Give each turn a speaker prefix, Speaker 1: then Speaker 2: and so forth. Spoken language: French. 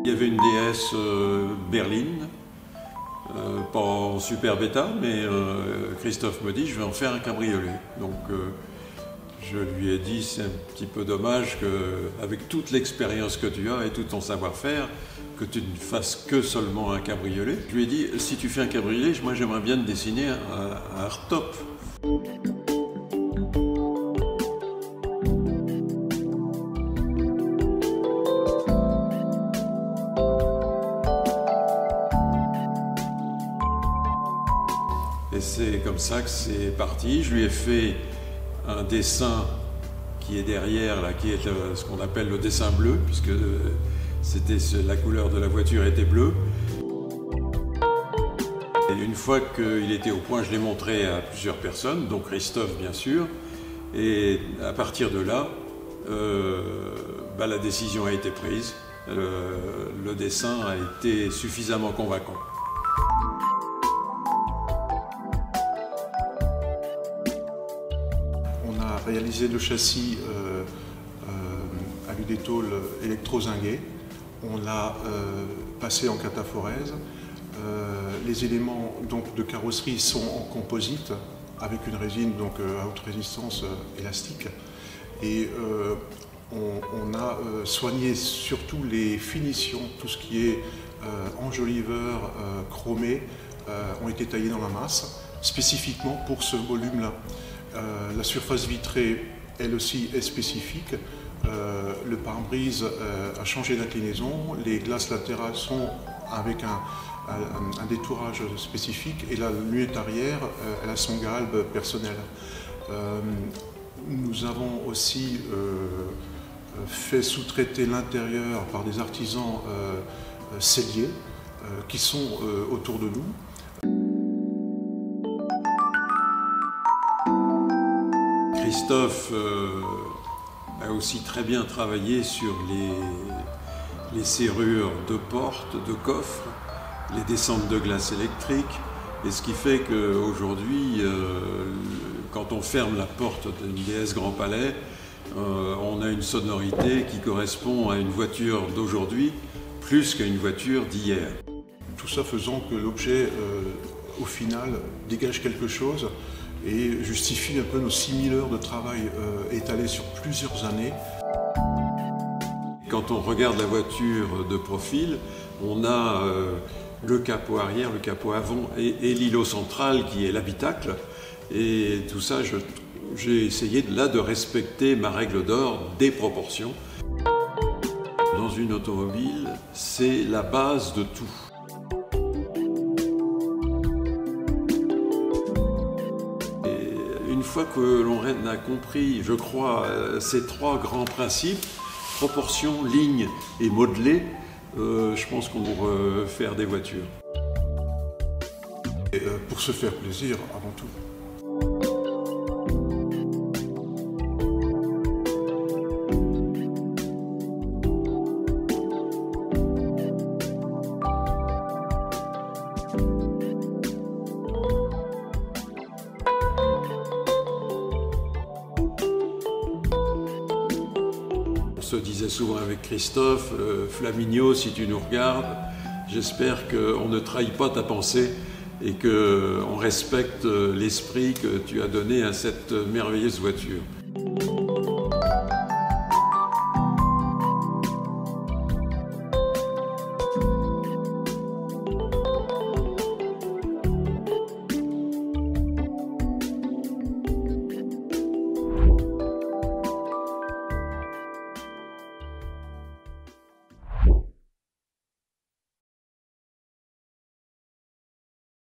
Speaker 1: Il y avait une DS berline, pas en super état, mais Christophe me dit je vais en faire un cabriolet. Donc je lui ai dit c'est un petit peu dommage qu'avec toute l'expérience que tu as et tout ton savoir-faire, que tu ne fasses que seulement un cabriolet. Je lui ai dit si tu fais un cabriolet, moi j'aimerais bien te dessiner un hardtop. Et c'est comme ça que c'est parti. Je lui ai fait un dessin qui est derrière, là, qui est ce qu'on appelle le dessin bleu, puisque la couleur de la voiture était bleue. Et une fois qu'il était au point, je l'ai montré à plusieurs personnes, dont Christophe bien sûr. Et à partir de là, la décision a été prise. Le dessin a été suffisamment convaincant.
Speaker 2: On a réalisé le châssis à l'huile des tôles électrozingué. On l'a passé en cataphorèse. Les éléments donc, de carrosserie sont en composite avec une résine donc, à haute résistance élastique. Et on a soigné surtout les finitions, tout ce qui est enjoliveur, chromé, ont été taillés dans la masse, spécifiquement pour ce volume-là. La surface vitrée, elle aussi, est spécifique. Le pare-brise a changé d'inclinaison. Les glaces latérales sont avec un détourage spécifique. Et la lunette arrière, elle a son galbe personnel. Nous avons aussi fait sous-traiter l'intérieur par des artisans selliers qui sont autour de nous.
Speaker 1: Christophe a aussi très bien travaillé sur les serrures de portes, de coffres, les descentes de glace électrique, et ce qui fait qu'aujourd'hui, quand on ferme la porte d'une DS Grand Palais, on a une sonorité qui correspond à une voiture d'aujourd'hui plus qu'à une voiture d'hier.
Speaker 2: Tout ça faisant que l'objet, au final, dégage quelque chose et justifie un peu nos 6000 heures de travail étalées sur plusieurs années.
Speaker 1: Quand on regarde la voiture de profil, on a le capot arrière, le capot avant et l'îlot central qui est l'habitacle. Et tout ça, j'ai essayé là de respecter ma règle d'or des proportions. Dans une automobile, c'est la base de tout. Une fois que l'on a compris, je crois, ces trois grands principes, proportion, ligne et modelé, je pense qu'on va faire des voitures.
Speaker 2: Et pour se faire plaisir avant tout.
Speaker 1: On se disait souvent avec Christophe, Flaminio, si tu nous regardes, j'espère qu'on ne trahit pas ta pensée et qu'on respecte l'esprit que tu as donné à cette merveilleuse voiture.